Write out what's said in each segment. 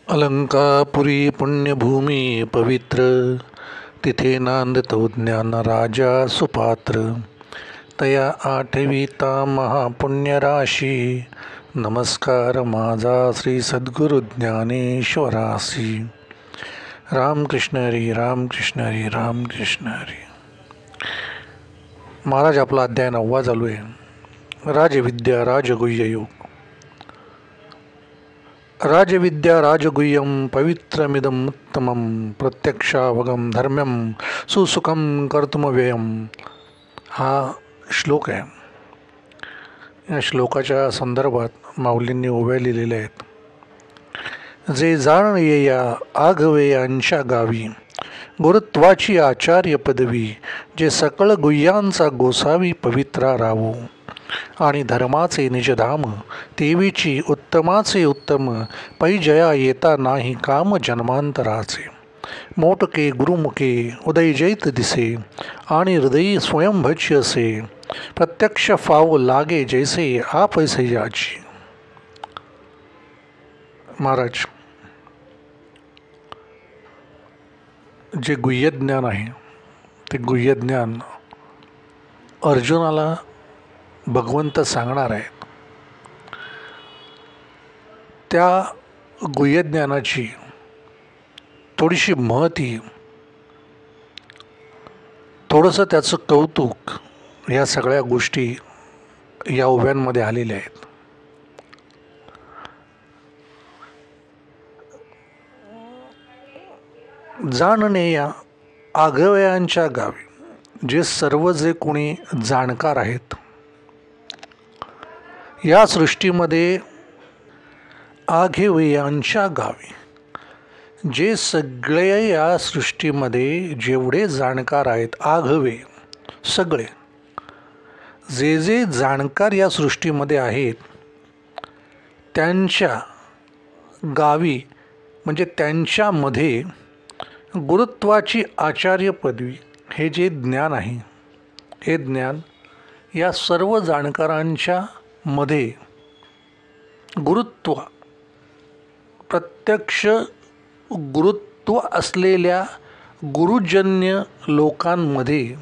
अलंकापुरी पुण्यभूमी पवित्र, तिथे नांदतो ज्ञान राजा सुपात्र. तया आठविता महापुण्यराशी, नमस्कार माझा श्री सद्गुरु ज्ञानेश्वरासी. रामकृष्ण हरी, रामकृष्ण हरी, रामकृष्ण हरी. महाराज आपला अध्याय 9 चालू आहे. राजविद्या राजगुह्य योग. राजविद्या राजगुह्यम पवित्रमिदम उत्तमम, प्रत्यक्षावगम धर्म्यम सुसुखम कर्तुमव्ययम. हा श्लोक आहे. या श्लोकाच्या संदर्भात माऊलींनी ओव्या लिहिलेल्या आहेत. जे जाण येया आघवेयांच्या गावी, गुरुत्वाची आचार्य पदवी, जे सकळ गुह्यांचा गोसावी पवित्रा रावो. आणि धर्माचे निजधाम, तेवीची उत्तमाचे उत्तम, पै जया येता नाही काम जन्मांतराचे. मोटके गुरुमुखे उदय जैत दिसे, आणि हृदयी स्वयंभज्य असे, प्रत्यक्ष फाव लागे जैसे आपैसे याची. महाराज जे गुह्यज्ञान आहे ते गुह्यज्ञान अर्जुनाला भगवंत सांगणार आहेत. त्या गुह्यज्ञानाची थोडीशी महती, थोडंसं त्याचं कौतुक, या सगळ्या गोष्टी या ओव्यांमध्ये आलेल्या आहेत. जाणणे या आघव्यांच्या गावी, जे सर्व जे कोणी जाणकार आहेत या सृष्टीमध्ये, आघवेयांच्या गावी, जे सगळे या सृष्टीमध्ये जेवढे जाणकार आहेत, आघवे सगळे जे जे जाणकार या सृष्टीमध्ये आहेत, त्यांच्या गावी म्हणजे त्यांच्यामध्ये गुरुत्वाची आचार्य पदवी, हे जे ज्ञान आहे, हे ज्ञान या सर्व जाणकारांच्या मध्ये गुरुत्व, प्रत्यक्ष गुरुत्व असलेल्या गुरुजन्य लोकांमध्ये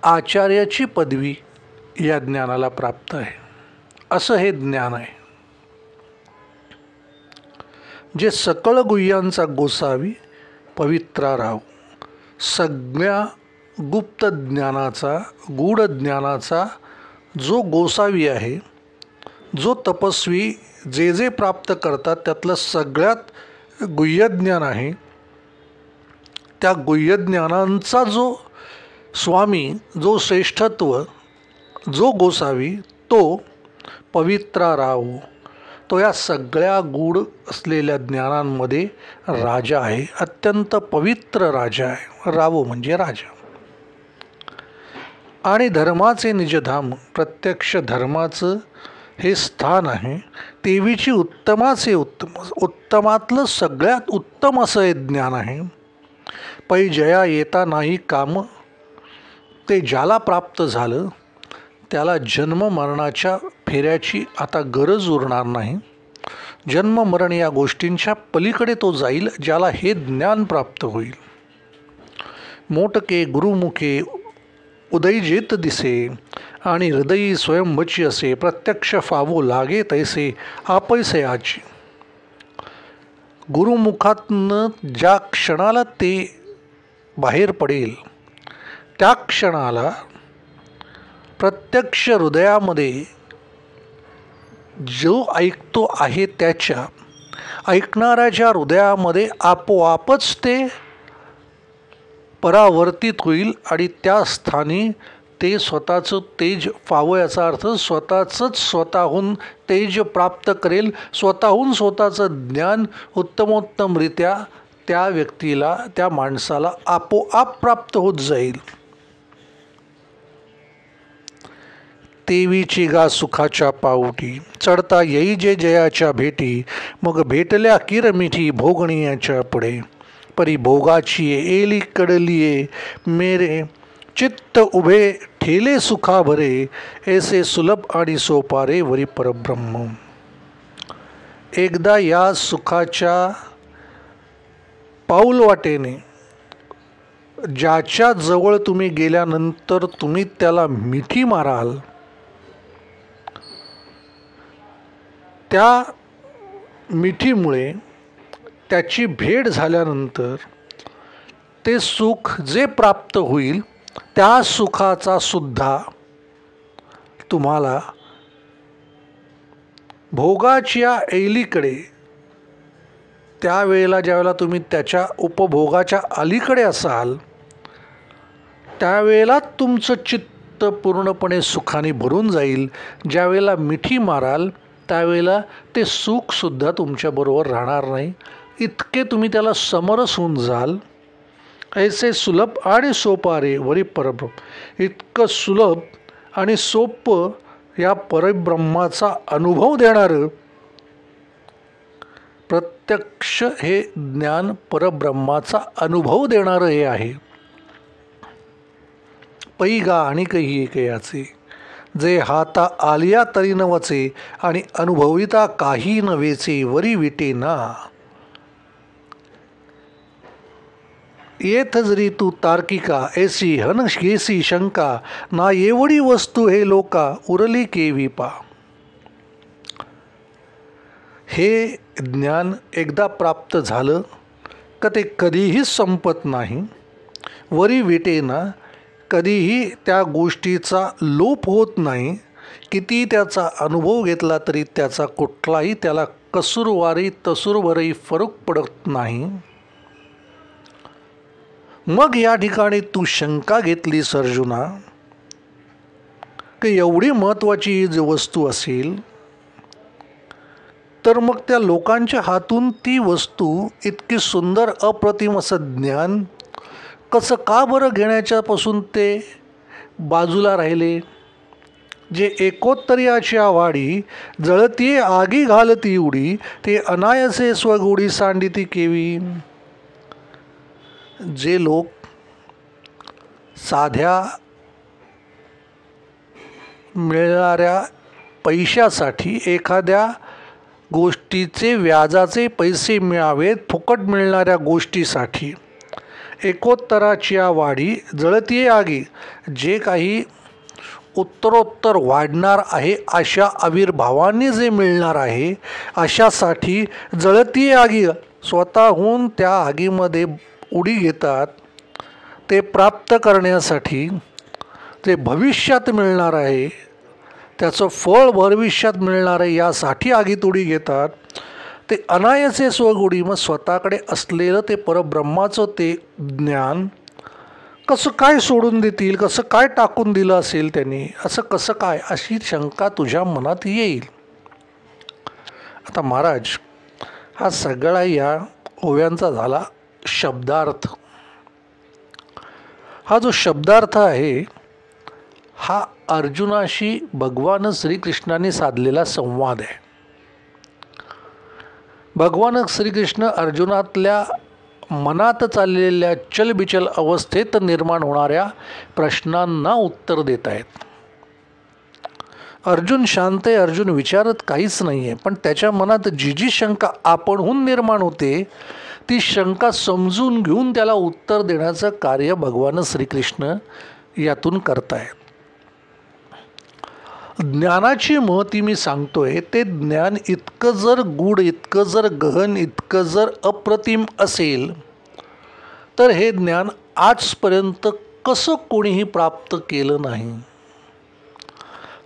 आचार्याची पदवी या ज्ञानाला प्राप्त आहे. असं हे ज्ञान आहे, जे सकळ गुह्यांचा गोसावी पवित्रा राव. सगळ्या गुप्त ज्ञानाचा, गूढ ज्ञानाचा जो गोसावी आहे, जो तपस्वी जे जे प्राप्त करतात त्यातलं सगळ्यात गुह्यज्ञान आहे, त्या गुह्यज्ञानांचा जो स्वामी, जो श्रेष्ठत्व, जो गोसावी, तो पवित्रा राव. तो या सगळ्या गूढ असलेल्या ज्ञानांमध्ये राजा आहे, अत्यंत पवित्र राजा आहे. रावो म्हणजे राजा. आणि धर्माचे निजधाम, प्रत्यक्ष धर्माचं हे स्थान आहे. तेवीची उत्तमाचे उत्तम, उत्तमातलं सगळ्यात उत्तम असं हे ज्ञान आहे. पै जया येता नाही काम, ते ज्याला प्राप्त झालं त्याला जन्म मरणाच्या फेऱ्याची आता गरज उरणार नाही. जन्म मरण या गोष्टींच्या पलीकडे तो जाईल, ज्याला हे ज्ञान प्राप्त होईल. मोटके गुरुमुखे उदय जेत दिसे, आणि हृदयी स्वयंभची असे, प्रत्यक्ष फावो लागे तैसे आपैसे याची. गुरुमुखातनं ज्या क्षणाला ते बाहेर पडेल, त्या क्षणाला प्रत्यक्ष हृदयामध्ये जो ऐकतो आहे त्याच्या ऐकणाऱ्याच्या हृदयामध्ये आपोआपच ते परावर्तित होईल, आणि त्या स्थानी ते स्वतःचं तेज फावं, याचा अर्थ स्वतःचंच स्वतःहून तेज प्राप्त करेल. स्वतःहून स्वतःचं ज्ञान उत्तमोत्तमरित्या त्या व्यक्तीला, त्या माणसाला आपोआप प्राप्त होत जाईल. तेवीची गा सुखाच्या पाऊटी, चढता येई जे जयाच्या भेटी, मग भेटल्या किरमिठी भोगणीयाच्या पुढे. परी भोगाची एली कडलिये मेरे, चित्त उभे ठेले सुखा भरे, ऐसे सुलभ आणि सोपारे वरी परब्रह्म. एकदा या सुखाच्या पाऊलवाटेने ज्याच्या जवळ तुम्ही गेल्यानंतर तुम्ही त्याला मिठी माराल, त्या मिठीमुळे त्याची भेट झाल्यानंतर ते सुख जे प्राप्त होईल त्या सुखाचा सुद्धा तुम्हाला भोगाच्या ऐलीकडे, त्यावेळेला ज्यावेळेला तुम्ही त्याच्या उपभोगाच्या अलीकडे असाल त्यावेळेला तुमचं चित्त पूर्णपणे सुखाने भरून जाईल. ज्यावेळेला मिठी माराल त्यावेळेला ते सुखसुद्धा तुमच्याबरोबर राहणार नाही, इतके तुम्ही त्याला समरस होऊन जाल. ऐसे सुलभ आणि सोपारे वरी परब्रह्म, इतकं सुलभ आणि सोपं या परब्रह्माचा अनुभव देणारं प्रत्यक्ष हे ज्ञान, परब्रह्माचा अनुभव देणारं हे आहे. पैगा आणि काही एकयाचे, जे हाता आलिया तरी नवचे आणि अनुभविता काही नवेचे वरी विटे ना. येथ जरी तू तार्किका ऐसी हन घेसी शंका, ना एवढी वस्तू हे लोका उरली केवी पा. हे ज्ञान एकदा प्राप्त झालं का ते कधीही संपत नाही. वरी विटेना, कधीही त्या गोष्टीचा लोप होत नाही. किती त्याचा अनुभव घेतला तरी त्याचा कुठलाही त्याला कसूरवारी तसूरवरही फरक पडत नाही. मग या ठिकाणी तू शंका घेतलीस अर्जुना की एवढी महत्त्वाची ही जी वस्तू असेल तर मग त्या लोकांच्या हातून ती वस्तू इतकी सुंदर अप्रतिम असं ज्ञान कसं का बरं घेण्याच्यापासून ते बाजूला राहिले. जे एकोत्तरीयाच्या वाडी जळतीये आगी घालती उडी, ते अनायसे स्वगुडी सांडिती केवी. जे लोक साध्या मिळणाऱ्या पैशासाठी, एखाद्या गोष्टीचे व्याजाचे पैसे मिळावेत, फुकट मिळणाऱ्या गोष्टीसाठी एकोत्तराच्या वाढी जळतीये आगी, जे काही उत्तरोत्तर वाढणार आहे अशा आविर्भावाने जे मिळणार आहे अशासाठी जळतीये आगी, स्वतःहून त्या आगीमध्ये उडी घेतात. ते प्राप्त करण्यासाठी ते भविष्यात मिळणार आहे, त्याचं फळ भविष्यात मिळणार आहे यासाठी आगीत उडी घेतात. ते अनायसे स्वगुडी, मग स्वतःकडे असलेलं ते परब्रह्माचं ते ज्ञान कसं काय सोडून देतील, कसं काय टाकून दिलं असेल त्यांनी, असं कसं काय, अशी शंका तुझ्या मनात येईल. आता महाराज, हा सगळा या ओव्यांचा झाला शब्दार्थ. हा जो शब्दार्थ आहे हा अर्जुनाशी भगवान श्रीकृष्णाने साधलेला संवाद आहे. भगवान श्रीकृष्ण अर्जुनातल्या मनात चाललेल्या चलबिचल अवस्थेत निर्माण होणाऱ्या प्रश्नांना उत्तर देत आहेत. अर्जुन शांत आहे, अर्जुन विचारत काहीच नाही आहे, पण त्याच्या मनात जी जी शंका आपणहून निर्माण होते ती शंका समजून घेऊन त्याला उत्तर देण्याचं कार्य भगवान श्रीकृष्ण यातून करतायत. ज्ञानाची महती मी सांगतोय, ते ज्ञान इतकं जर गूढ, इतकं जर गहन, इतकं जर अप्रतिम असेल तर हे ज्ञान आजपर्यंत कसं कोणीही प्राप्त केलं नाही,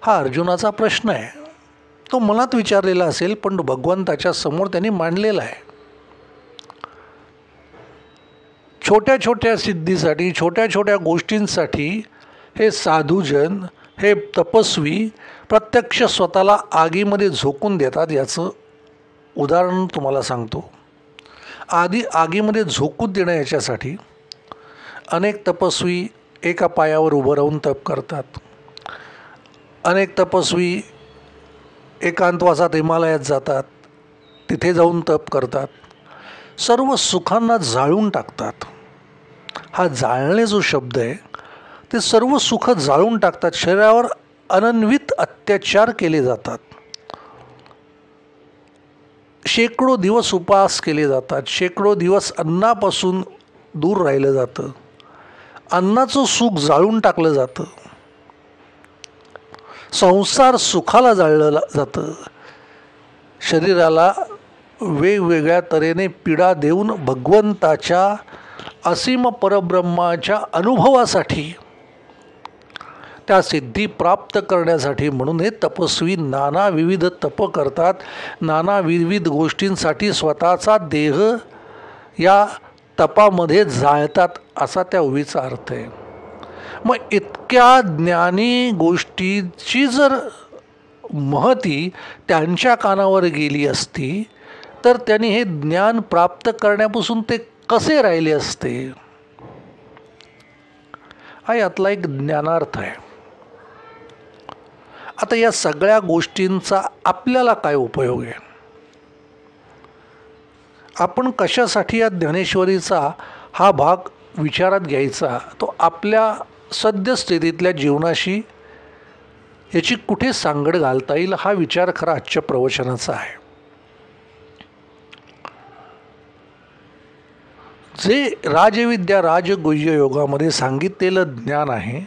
हा अर्जुनाचा प्रश्न आहे. तो मनात विचारलेला असेल पण भगवंताच्या समोर त्यांनी मांडलेला आहे. छोट्या छोट्या सिद्धीसाठी, छोट्या छोट्या गोष्टींसाठी हे साधूजन, हे तपस्वी प्रत्यक्ष स्वतःला आगीमध्ये झोकून देतात. याचं उदाहरण तुम्हाला सांगतो. आगीमध्ये झोकून देणं याच्यासाठी अनेक तपस्वी एका पायावर उभं राहून तप करतात. अनेक तपस्वी एकांतवासात हिमालयात जातात, तिथे जाऊन तप करतात. सर्व सुखांना जाळून टाकतात. हा जाळणे जो शब्द आहे ते सर्व सुख जाळून टाकतात. शरीरावर अनन्वित अत्याचार केले जातात. शेकडो दिवस उपवास केले जातात, शेकडो दिवस अन्नापासून दूर राहिलं जातं, अन्नाचं सुख जाळून टाकलं जातं, संसार सुखाला जाळलं जातं, शरीराला वेगवेगळ्या तऱ्हेने पीडा देऊन भगवंताच्या असीम परब्रह्माच्या अनुभवासाठी, त्या सिद्धी प्राप्त करण्यासाठी म्हणून हे तपस्वी नाना विविध तप करतात, नाना विविध गोष्टींसाठी स्वतःचा देह या तपामध्ये जाळतात, असा त्या ओवीचा अर्थ आहे. मग इतक्या ज्ञानी गोष्टीची जर महती त्यांच्या कानावर गेली असती तर त्यांनी हे ज्ञान प्राप्त करण्यापासून ते कसे राहिले असते, हा यातला एक ज्ञानार्थ आहे. आता या सगळ्या गोष्टींचा आपल्याला काय उपयोग आहे? आपण कशासाठी या ज्ञानेश्वरीचा हा भाग विचारात घ्यायचा, तो आपल्या सद्यस्थितीतल्या जीवनाशी याची कुठे सांगड घालता येईल, हा विचार खरा आजच्या प्रवचनाचा आहे. जे राजविद्या राजगुह्य योगामध्ये सांगितलेलं ज्ञान आहे,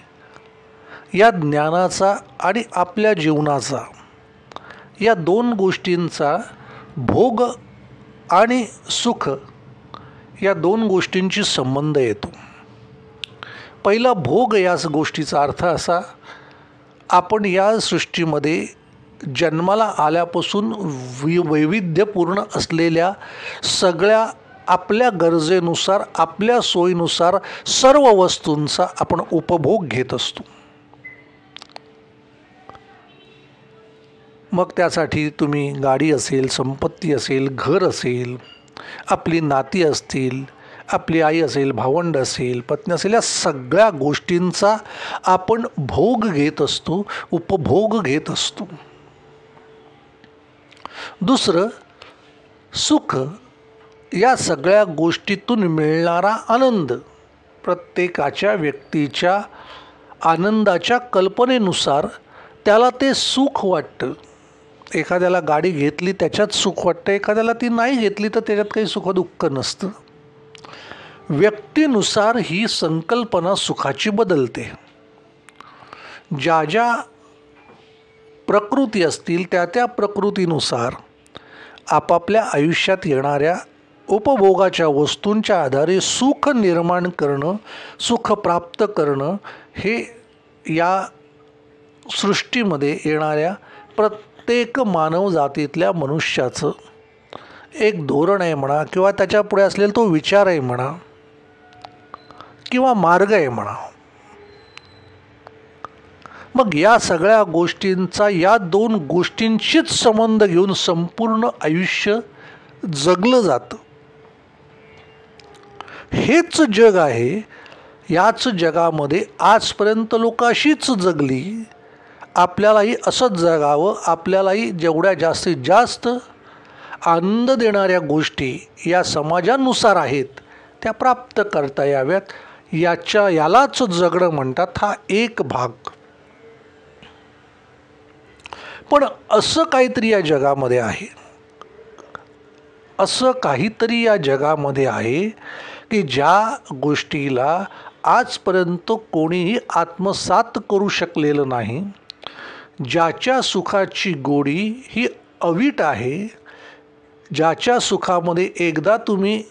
या ज्ञानाचा आणि आपल्या जीवनाचा, या दोन गोष्टींचा भोग आणि सुख या दोन गोष्टींची संबंध येतो. पहिला भोग या गोष्टीचा अर्थ असा, आपण या सृष्टीमध्ये जन्माला आल्यापासून वैविध्यपूर्ण असलेल्या सगळ्या आपल्या गरजेनुसार, आपल्या सोयीनुसार सर्व वस्तूंचा आपण उपभोग घेत असतो. मग त्यासाठी तुम्ही गाडी असेल, संपत्ती असेल, घर असेल, आपली नाती असतील, आपली आई असेल, भावंड असेल, पत्नी असेल, या सगळ्या गोष्टींचा आपण भोग घेत असतो, उपभोग घेत असतो. दुसरं सुख, या सगळ्या गोष्टीतून मिळणारा आनंद, प्रत्येकाच्या व्यक्तीच्या आनंदाच्या कल्पनेनुसार त्याला ते सुख वाटतं. एखाद्याला गाडी घेतली त्याच्यात सुख वाटतं, एखाद्याला ती नाही घेतली तर त्याच्यात काही सुखदुःख नसतं. व्यक्तीनुसार ही संकल्पना सुखाची बदलते. ज्या ज्या प्रकृती असतील त्या त्या प्रकृतीनुसार आपापल्या आयुष्यात येणाऱ्या उपभोगाच्या वस्तूंच्या आधारे सुख निर्माण करणं, सुख प्राप्त करणं, हे या सृष्टीमध्ये येणाऱ्या प्रत्येक मानवजातीतल्या मनुष्याचं एक धोरण आहे म्हणा, किंवा त्याच्या पुढे असलेला तो विचार आहे म्हणा, किंवा मार्ग आहे म्हणा. मग या सगळ्या गोष्टींचा, या दोन गोष्टींशीच संबंध घेऊन संपूर्ण आयुष्य जगलं जातं. हेच जग आहे. याच जगामध्ये आजपर्यंत लोक अशीच जगली. आपल्यालाही असंच जगावं, आपल्यालाही जेवढ्या जास्तीत जास्त आनंद देणाऱ्या गोष्टी या समाजानुसार आहेत त्या प्राप्त करता याव्यात, यालाच जगणं म्हणतात. हा एक भाग. पण असं काहीतरी या जगामध्ये आहे, असं काहीतरी या जगामध्ये आहे की ज्या गोष्टीला आजपर्यंत कोणीही आत्मसात करू शकलेलं नाही, ज्याच्या सुखाची गोडी ही अवीट आहे, ज्याच्या सुखामध्ये एकदा तुम्ही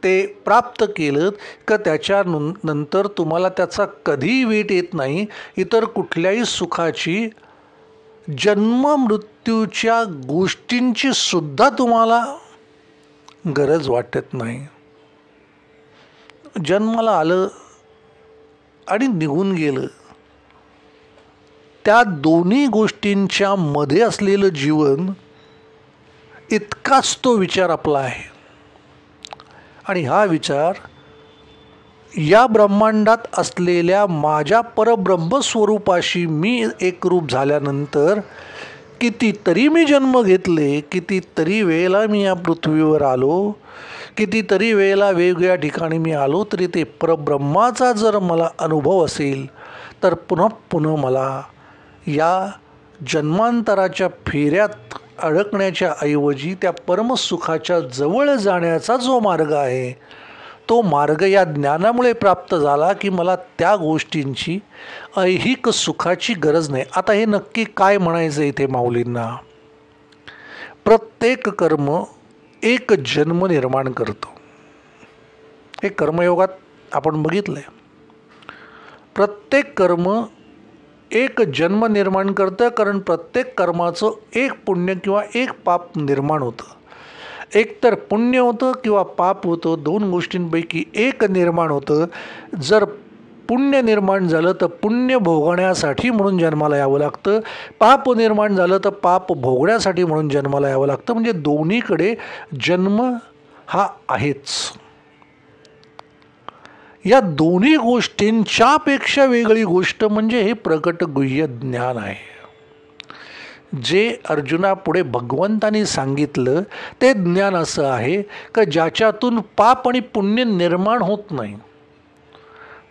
ते प्राप्त केलं का त्याच्या नंतर तुम्हाला त्याचा कधीही वीट येत नाही. इतर कुठल्याही सुखाची, जन्म मृत्यूच्या गोष्टींची सुद्धा तुम्हाला गरज वाटत नाही. जन्माला आलं आणि निघून गेलं, त्या दोन्ही गोष्टींच्या मध्ये असलेलं जीवन, इतकाच तो विचार आपला आहे. आणि हा विचार या ब्रह्मांडात असलेल्या माझ्या परब्रह्मस्वरूपाशी मी एकरूप झाल्यानंतर कितीतरी मी जन्म घेतले, कितीतरी वेळेला मी या पृथ्वीवर आलो, कितीतरी वेळेला वेगवेगळ्या ठिकाणी मी आलो, तरी ते परब्रह्माचा जर मला अनुभव असेल तर पुन्हा पुन्हा मला या जन्मांतराच्या फेऱ्यात अडकण्याच्या ऐवजी त्या परमसुखाच्या जवळ जाण्याचा जो मार्ग आहे तो मार्ग या ज्ञानामुळे प्राप्त झाला की मला त्या गोष्टींची ऐहिक सुखाची गरज नाही. आता हे नक्की काय म्हणायचं इथे माऊलींना? प्रत्येक कर्म एक जन्म निर्माण करतो. हे कर्मयोगात आपण बघितलं आहे. प्रत्येक कर्म एक जन्म निर्माण करतं, कारण प्रत्येक कर्माचं एक पुण्य किंवा एक पाप निर्माण होतं. एक तर पुण्य होतं किंवा पाप होतं, दोन गोष्टींपैकी एक निर्माण होतं. जर पुण्य निर्माण झालं तर पुण्य भोगण्यासाठी म्हणून जन्माला यावं लागतं, पाप निर्माण झालं तर पाप भोगण्यासाठी म्हणून जन्माला यावं लागतं. म्हणजे दोन्हीकडे जन्म हा आहेच. या दोन्ही गोष्टींच्यापेक्षा वेगळी गोष्ट म्हणजे हे प्रकट गुह्य ज्ञान आहे. जे अर्जुनापुढे भगवंतांनी सांगितलं ते ज्ञान असं आहे की ज्याच्यातून पाप आणि पुण्य निर्माण होत नाही,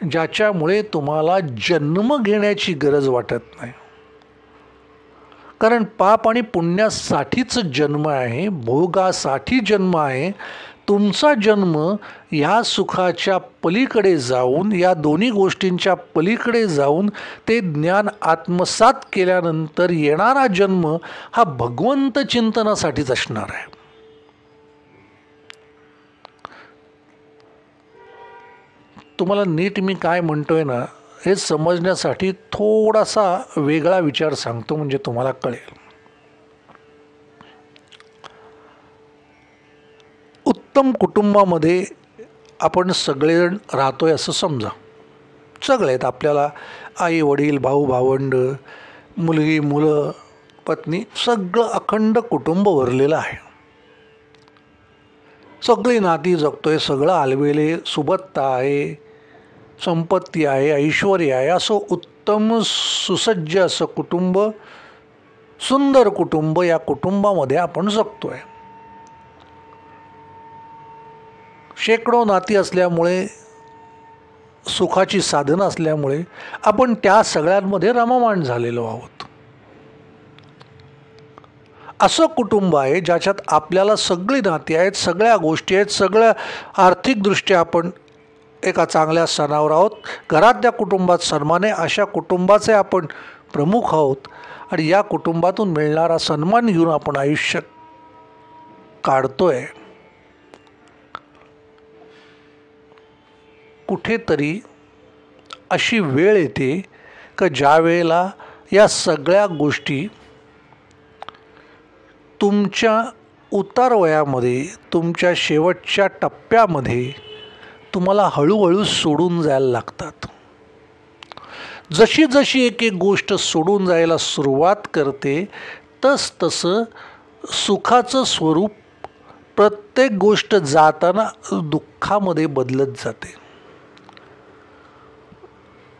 ज्याच्यामुळे तुम्हाला जन्म घेण्याची गरज वाटत नाही. कारण पाप आणि पुण्यासाठीच जन्म आहे, भोगासाठी जन्म आहे. तुमचा जन्म ह्या सुखाच्या पलीकडे जाऊन, या दोन्ही गोष्टींच्या पलीकडे जाऊन ते ज्ञान आत्मसात केल्यानंतर येणारा जन्म हा भगवंत चिंतनासाठीच असणार आहे. तुम्हाला नीट मी काय म्हणतोय ना हे समजण्यासाठी थोडासा वेगळा विचार सांगतो, म्हणजे तुम्हाला कळेल. उत्तम कुटुंबामध्ये आपण सगळेजण राहतोय असं समजा. सगळे आहेत आपल्याला, आई वडील, भाऊ भावंड, मुलगी मुलं, पत्नी, सगळं अखंड कुटुंब भरलेलं आहे. सगळी नाती जगतोय, सगळं आलवेले, सुबत्ता आहे, संपत्ती आहे, ऐश्वर्य आहे. असं उत्तम सुसज्ज असं कुटुंब, सुंदर कुटुंब, या कुटुंबामध्ये आपण जगतोय. शेकडो नाती असल्यामुळे, सुखाची साधनं असल्यामुळे आपण त्या सगळ्यांमध्ये रममाण झालेलो आहोत. असं कुटुंब आहे ज्याच्यात आपल्याला सगळी नाती आहेत, सगळ्या गोष्टी आहेत, सगळ्या आर्थिकदृष्ट्या आपण एका चांगल्या स्थानावर आहोत. घरातल्या कुटुंबात सन्मान आहे, अशा कुटुंबाचे आपण प्रमुख आहोत. आणि या कुटुंबातून मिळणारा सन्मान घेऊन आपण आयुष्य काढतोय. कुठेतरी अशी वेळ येते की ज्या वेळेला या सगळ्या गोष्टी तुमच्या उतारवयामध्ये, तुमच्या शेवटच्या टप्प्यामध्ये तुम्हाला हळूहळू सोडून जायला लागतात. जशी जशी एक एक गोष्ट सोडून जायला सुरुवात करते तसं सुखाचं स्वरूप प्रत्येक गोष्ट जाताना दुःखामध्ये बदलत जाते.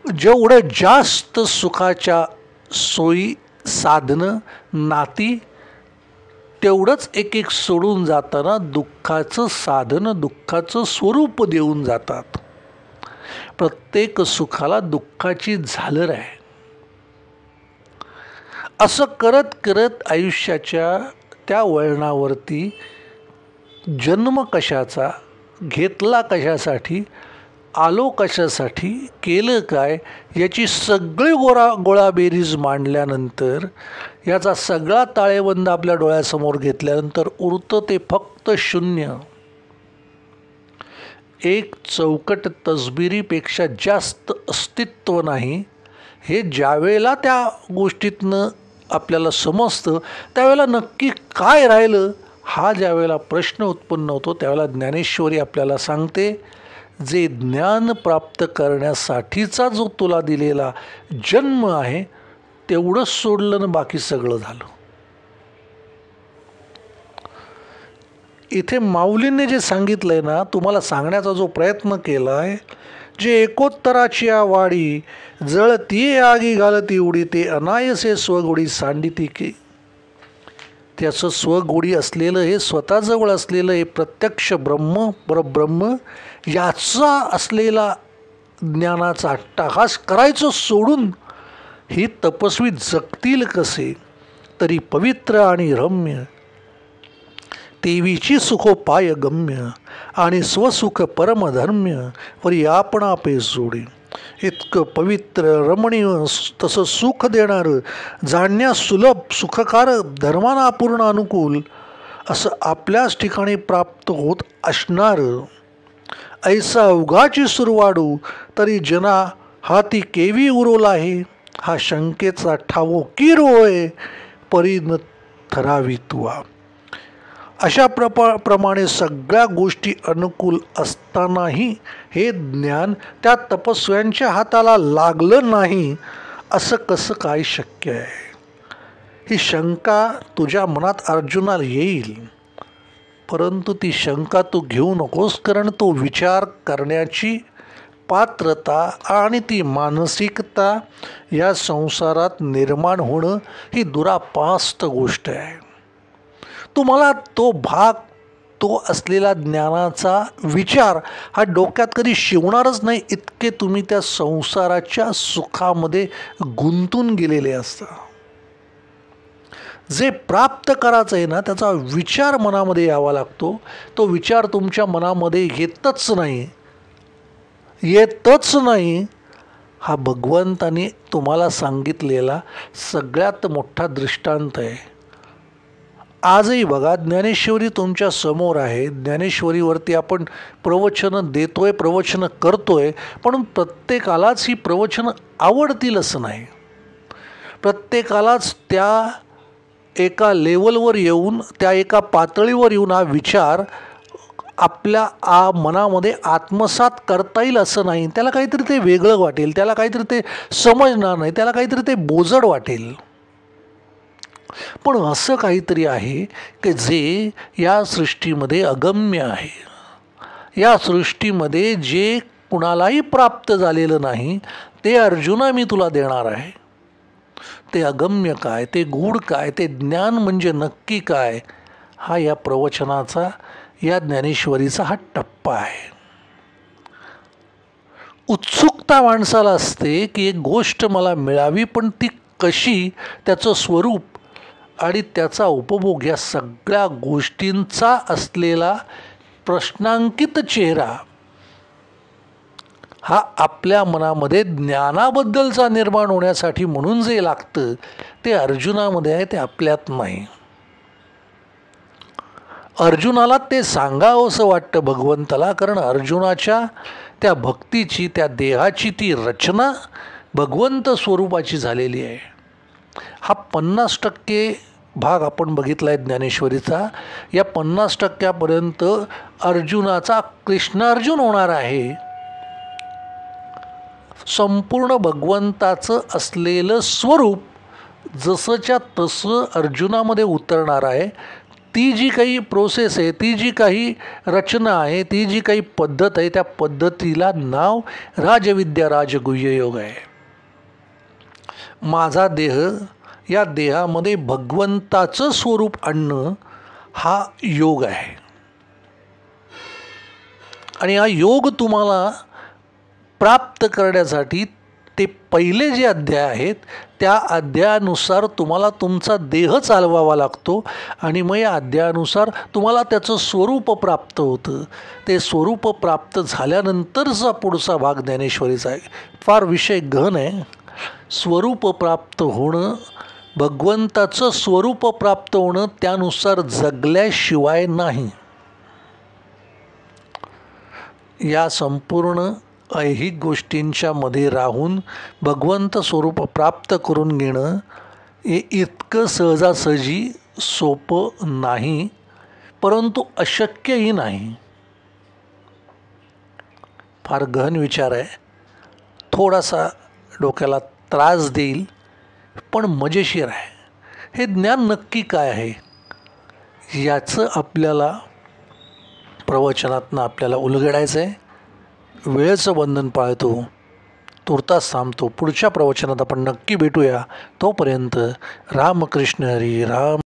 जेवढं जास्त सुखाच्या सोयी, साधनं, नाती, तेवढंच एक एक सोडून जाताना दुःखाचं साधन, दुःखाचं स्वरूप देऊन जातात. प्रत्येक सुखाला दुःखाची झालर आहे. असं करत करत आयुष्याच्या त्या वळणावरती जन्म कशाचा, घेतला कशासाठी, आलो कशासाठी, केलं काय, याची सगळी गोळाबेरीज मांडल्यानंतर, याचा सगळा ताळेबंद आपल्या डोळ्यासमोर घेतल्यानंतर उरतं ते फक्त शून्य. एक चौकट तसबिरीपेक्षा जास्त अस्तित्व नाही. हे ज्यावेळेला त्या गोष्टीतनं आपल्याला समजतं त्यावेळेला नक्की काय राहिलं हा ज्यावेळेला प्रश्न उत्पन्न होतो त्यावेळेला ज्ञानेश्वरी आपल्याला सांगते, जे ज्ञान प्राप्त करण्यासाठीचा जो तुला दिलेला जन्म आहे तेवढंच सोडलं ना बाकी सगळं झालं. इथे माऊलींनी जे सांगितलं आहे ना, तुम्हाला सांगण्याचा जो प्रयत्न केला आहे, जे एकोत्तराची वाडी जळती आगी घालती उडी, ते अनायसे स्वगोडी सांडिती की. त्याचं स्वगोडी असलेलं, हे स्वतःजवळ असलेलं हे प्रत्यक्ष ब्रह्म, परब्रह्म, याचा असलेला ज्ञानाचा अट्टहास करायचं सोडून ही तपस्वी जगतील कसे, तरी पवित्र आणि रम्य, तेवीची सुखोपाय गम्य, आणि स्वसुख परमधर्म्य, वरी आपणा पे जोडी. इतकं पवित्र रमणीय तसं सुख देणारं, जाणण्यास सुलभ सुखकार, धर्माना पूर्ण अनुकूल असं आपल्याच ठिकाणी प्राप्त होत असणारं, ऐसा उगाची सुरवाडू तरी जना हाती केवी उरवला आहे. हा शंकेचा ठावो की रोय, परी न ठरावी तुवा. अशा प्रमाणे सगळ्या गोष्टी अनुकूल असतानाही हे ज्ञान त्या तपस्व्यांच्या हाताला लागलं नाही, असं कसं काय शक्य आहे? ही शंका तुझ्या मनात अर्जुनाला येईल, परंतु ती शंका तू घेऊ नकोस, कारण तो विचार करण्याची पात्रता आणि ती मानसिकता या संसारात निर्माण होणं ही दुरापास्त गोष्ट आहे. तुम्हाला तो भाग, तो असलेला ज्ञानाचा विचार हा डोक्यात कधी शिवणारच नाही, इतके तुम्ही त्या संसाराच्या सुखामध्ये गुंतून गेलेले असता. जे प्राप्त करायचं आहे ना, त्याचा विचार मनामध्ये यावा लागतो. तो विचार तुमच्या मनामध्ये येतच नाही. हा भगवंताने तुम्हाला सांगितलेला सगळ्यात मोठा दृष्टांत आहे. आजही बघा, ज्ञानेश्वरी तुमच्या समोर आहे. ज्ञानेश्वरीवरती आपण प्रवचनं देतोय, प्रवचनं करतोय, पण प्रत्येकालाच ही प्रवचनं आवडतील असं नाही. प्रत्येकालाच त्या एका लेवलवर येऊन, त्या एका पातळीवर येऊन हा विचार आपल्या मनामध्ये आत्मसात करता येईल असं नाही. त्याला काहीतरी ते वेगळं वाटेल, त्याला काहीतरी ते समजणार नाही, त्याला काहीतरी ते बोजड वाटेल. पण असं काहीतरी आहे की जे या सृष्टीमध्ये अगम्य आहे. या सृष्टीमध्ये जे कुणालाही प्राप्त झालेलं नाही, ते अर्जुना मी तुला देणार आहे. ते अगम्य काय, ते गूढ काय, ते ज्ञान म्हणजे नक्की काय, हा या प्रवचनाचा, या ज्ञानेश्वरीचा हा टप्पा आहे. उत्सुकता माणसाला असते की एक गोष्ट मला मिळावी, पण ती कशी, त्याचं स्वरूप आणि त्याचा उपभोग, या सगळ्या गोष्टींचा असलेला प्रश्नांकित चेहरा हा आपल्या मनामध्ये ज्ञानाबद्दलचा निर्माण होण्यासाठी म्हणून जे लागतं ते अर्जुनामध्ये आहे, ते आपल्यात नाही. अर्जुनाला ते सांगावं असं वाटतं भगवंताला, कारण अर्जुनाच्या त्या भक्तीची, त्या देहाची ती रचना भगवंत स्वरूपाची झालेली आहे. हा 50% भाग आपण बघितला आहे ज्ञानेश्वरीचा. या 50%पर्यंत अर्जुनाचा कृष्णार्जुन होणार आहे. संपूर्ण भगवंताचं असलेलं स्वरूप जसंच्या तसं अर्जुनामध्ये उतरणार आहे. ती जी काही प्रोसेस आहे, ती जी काही रचना आहे, ती जी काही पद्धत आहे, त्या पद्धतीला नाव राजविद्या राजगुह्य योग आहे. माझा देह, या देहामध्ये भगवंताचं स्वरूप आणणं हा योग आहे. आणि हा योग तुम्हाला प्राप्त करण्यासाठी ते पहिले जे अध्याय आहेत त्या अध्यायानुसार तुम्हाला तुमचा देह चालवावा लागतो, आणि मग या अध्यायानुसार तुम्हाला त्याचं स्वरूप प्राप्त होतं. ते स्वरूप प्राप्त झाल्यानंतरचा पुढचा भाग ज्ञानेश्वरीचा आहे. फार विषय गहन आहे. स्वरूप प्राप्त होणं, भगवंताचं स्वरूप प्राप्त होणं, त्यानुसार जगल्याशिवाय नाही. या संपूर्ण ऐहिक गोष्टींच्या मध्ये राहून भगवंत स्वरूप प्राप्त करून घेणं हे इतकं सहजासहजी सोपं नाही, परंतु अशक्यही नाही. फार गहन विचार आहे. थोडासा डोक्याला त्रास देईल, पण मजेशीर आहे. हे ज्ञान नक्की काय आहे याचं आपल्याला प्रवचनातनं आपल्याला उलगडायचं आहे. वेळेचं बंधन पाळतो, तुर्तास थांबतो. पुढच्या प्रवचनात आपण नक्की भेटूया. तोपर्यंत रामकृष्ण हरी. राम.